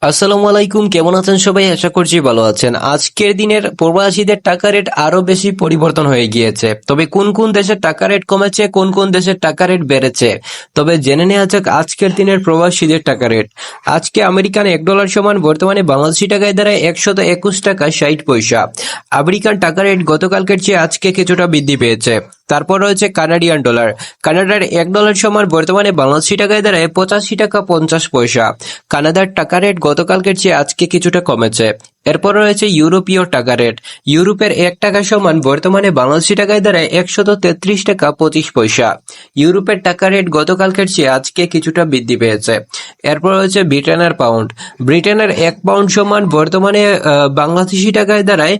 আসসালামু আলাইকুম, কেমন আছেন সবাই? আশা করছি ভালো আছেন। আজকের দিনের প্রবাসীদের টাকা রেট আরো বেশি পরিবর্তন হয়ে গিয়েছে। তবে কোন কোন দেশের টাকা রেট কমেছে, কোন কোন দেশের টাকা রেট বেড়েছে, তবে জেনে নেওয়া যাক আজকের দিনের প্রবাসীদের টাকা রেট। আজকে আমেরিকান $1 সমান বর্তমানে বাংলাদেশি টাকায় দাঁড়ায় 121 টাকা 60 পয়সা। আমেরিকান টাকা রেট গতকালকের চেয়ে আজকে কিছুটা বৃদ্ধি পেয়েছে। তারপর রয়েছে কানাডিয়ান ডলার। কানাডার $1 সমান বর্তমানে বাংলাদেশি টাকায় দাঁড়ায় 85 টাকা 50 পয়সা। কানাডার টাকা রেট গতকালকের চেয়ে আজকে কিছুটা কমেছে। এরপর রয়েছে ইউরোপীয় টাকা রেট। ইউরোপের $1 সমান বর্তমানে বাংলাদেশি টাকায় দাঁড়ায় 133 টাকা 25 পয়সা। ইউরোপের টাকা রেট গতকালকের চেয়ে আজকে কিছুটা বৃদ্ধি পেয়েছে। এরপর রয়েছে ব্রিটেনের পাউন্ড। ব্রিটেনের 1 পাউন্ড সমান বর্তমানে বাংলাদেশি টাকায় দাঁড়ায়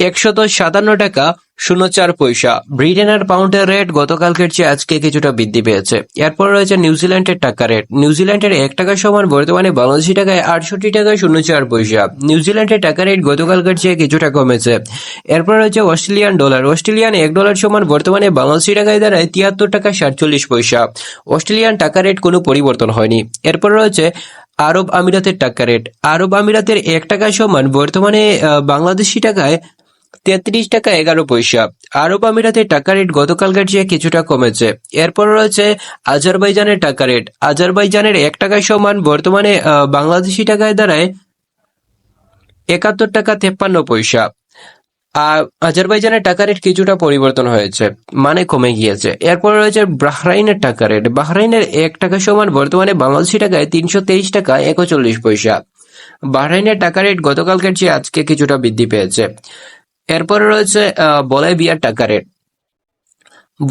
157 টাকা 04 পয়সা। ব্রিটেনের পাউন্ডের রেট গতকালকের চেয়ে আজকে কিছুটা বৃদ্ধি পেয়েছে। এরপর রয়েছে নিউজিল্যান্ডের টাকা রেট। নিউজিল্যান্ডের $1 সমান বর্তমানে বাংলাদেশি টাকায় 68 টাকা 04 পয়সা। নিউজিল্যান্ডের টাকা রেট গতকালকের চেয়ে কিছুটা কমেছে। এরপর রয়েছে অস্ট্রেলিয়ান ডলার। অস্ট্রেলিয়ান $1 সমান বর্তমানে বাংলাদেশি টাকায় দাঁড়ায় 73 টাকা 47 পয়সা। অস্ট্রেলিয়ান টাকা রেট কোনো পরিবর্তন হয়নি। এরপর রয়েছে আরব আমিরাতের টাকা রেট। আরব আমিরাতের $1 সমান বর্তমানে বাংলাদেশি টাকায় 33 টাকা 11 পয়সা। আরব আমিরাতের টাকা রেট গতকালকের চেয়ে কিছুটা কমেছে। এরপর রয়েছে আজারবাইজানের টাকা রেট। আজারবাইজানের $1 সমান বর্তমানে বাংলাদেশি টাকায় দাঁড়ায় 71 টাকা 53 পয়সা। আজারবাইজানের টাকা রেট কিছুটা পরিবর্তন হয়েছে, মানে কমে গিয়েছে। এরপর রয়েছে বাহরাইনের টাকা রেট। বাহরাইনের $1 সমান বর্তমানে বাংলাদেশি টাকায় 323 টাকা 41 পয়সা। বাহরাইনের টাকা রেট গতকালকের চেয়ে আজকে কিছুটা বৃদ্ধি পেয়েছে। এরপরে রয়েছে বলিভিয়ার টাকা রেট।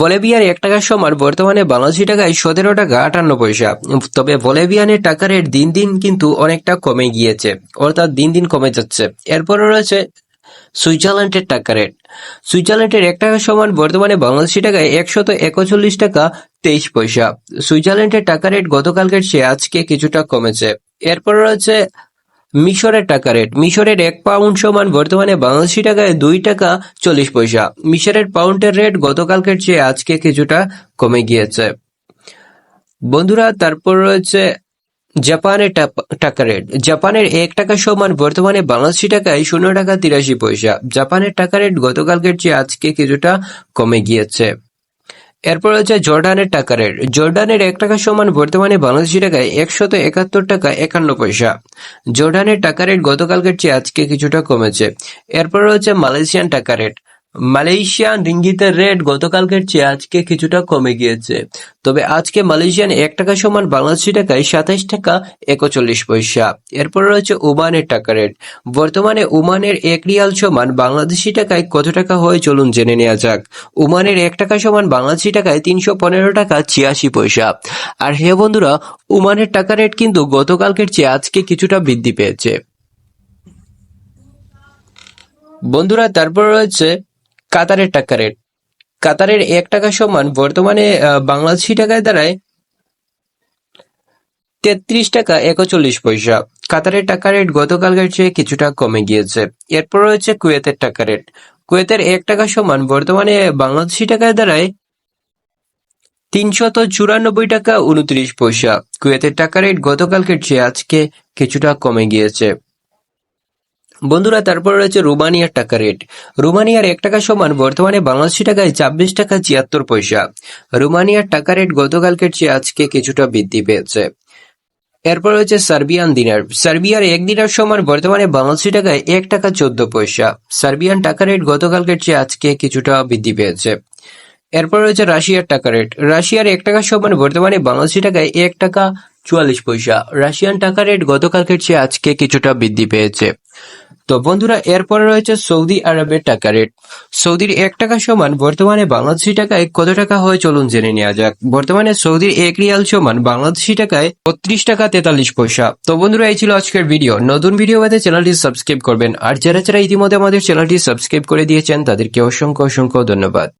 বলিভিয়ার $1 সমান বর্তমানে বাংলাদেশি টাকায় 17 টাকা 58 পয়সা। তবে বলিভিয়ানের টাকা রেট দিন দিন কিন্তু অনেকটা কমে গিয়েছে, অর্থাৎ দিন দিন কমে যাচ্ছে। এরপরে রয়েছে সুইজারল্যান্ডের টাকা রেট। সুইজারল্যান্ডের $1 সমান বর্তমানে বাংলাদেশি টাকায় 141 টাকা 23 পয়সা। সুইজারল্যান্ডের টাকা রেট গতকালকের চেয়ে আজকে কিছুটা কমেছে। এরপর রয়েছে মিশরের টাকা রেট। মিশরের 1 পাউন্ড সমান বর্তমানে বাংলাদেশি টাকায় 2 টাকা 40 পয়সা। মিশরের পাউন্ডের রেট গতকালকের চেয়ে আজকে কিছুটা কমে গিয়েছে। বন্ধুরা, তারপর রয়েছে জাপানের টাকা রেট। জাপানের $1 সমান বর্তমানে বাংলাদেশি টাকায় 0 টাকা 83 পয়সা। জাপানের টাকা রেট গতকালকের চেয়ে আজকে কিছুটা কমে গিয়েছে। এরপর হচ্ছে জর্ডানের টাকা রেট। জর্ডানের $1 সমান বর্তমানে বাংলাদেশি টাকায় 171 টাকা 51 পয়সা। জর্ডানের টাকা রেট গতকালকের চেয়ে আজকে কিছুটা কমেছে। এরপর হচ্ছে মালয়েশিয়ান টাকা রেট। মালয়েশিয়ান রিঙ্গিতের রেট গতকালকের চেয়ে আজকে কিছুটা কমে গিয়েছে। তবে আজকে মালয়েশিয়ান $1 সমান বাংলাদেশি টাকায় 27 টাকা 41 পয়সা। এরপর রয়েছে ওমানের টাকা রেট। বর্তমানে ওমানের 1 রিয়াল সমান বাংলাদেশি টাকায় কত টাকা হয় চলুন জেনে নেওয়া যাক। ওমানের $1 সমান বাংলাদেশি টাকায় 315 টাকা 86 পয়সা। আর হ্যাঁ বন্ধুরা, ওমানের টাকা রেট কিন্তু গতকালকের চেয়ে আজকে কিছুটা বৃদ্ধি পেয়েছে। বন্ধুরা, তারপর রয়েছে কাতারের টাকা রেট। কাতারের $1 সমান বর্তমানে বাংলাদেশি টাকায় দাঁড়ায় 33 টাকা 41 পয়সা। কাতারের টাকা রেট গতকালকের চেয়ে কিছুটা কমে গিয়েছে। এরপর রয়েছে কুয়েতের টাকা রেট। কুয়েতের $1 সমান বর্তমানে বাংলাদেশি টাকায় দাঁড়ায় 394 টাকা 29 পয়সা। কুয়েতের টাকা রেট গতকালকের চেয়ে আজকে কিছুটা কমে গিয়েছে। বন্ধুরা, তারপর রয়েছে রোমানিয়ার টাকা রেট। রোমানিয়ার $1 সমান বর্তমানে বাংলাদেশি টাকায় 26 টাকা 76 পয়সা। রোমানিয়ার টাকা রেট গতকালকের চেয়ে আজকে কিছুটা বৃদ্ধি পেয়েছে। এরপর রয়েছে সার্বিয়ান দিনার। সার্বিয়ার 1 দিনার সমান বর্তমানে বাংলাদেশি টাকায় 1 টাকা 14 পয়সা। সার্বিয়ান টাকা রেট গতকালকের চেয়ে আজকে কিছুটা বৃদ্ধি পেয়েছে। এরপর রয়েছে রাশিয়ার টাকা রেট। রাশিয়ার $1 সমান বর্তমানে বাংলাদেশি টাকায় 1 টাকা 44 পয়সা। রাশিয়ান টাকা রেট গতকালকের চেয়ে আজকে কিছুটা বৃদ্ধি পেয়েছে। তো বন্ধুরা, এরপরে রয়েছে সৌদি আরবের টাকা রেট। সৌদির $1 সমান বর্তমানে বাংলাদেশি টাকায় কত টাকা হয় চলুন জেনে নেওয়া যাক। বর্তমানে সৌদির 1 রিয়াল সমান বাংলাদেশি টাকায় 32 টাকা 43 পয়সা। তো বন্ধুরা, এই ছিল আজকের ভিডিও। নতুন ভিডিও পেতে চ্যানেলটি সাবস্ক্রাইব করবেন। আর যারা ইতিমধ্যে আমাদের চ্যানেলটি সাবস্ক্রাইব করে দিয়েছেন তাদেরকে অসংখ্য অসংখ্য ধন্যবাদ।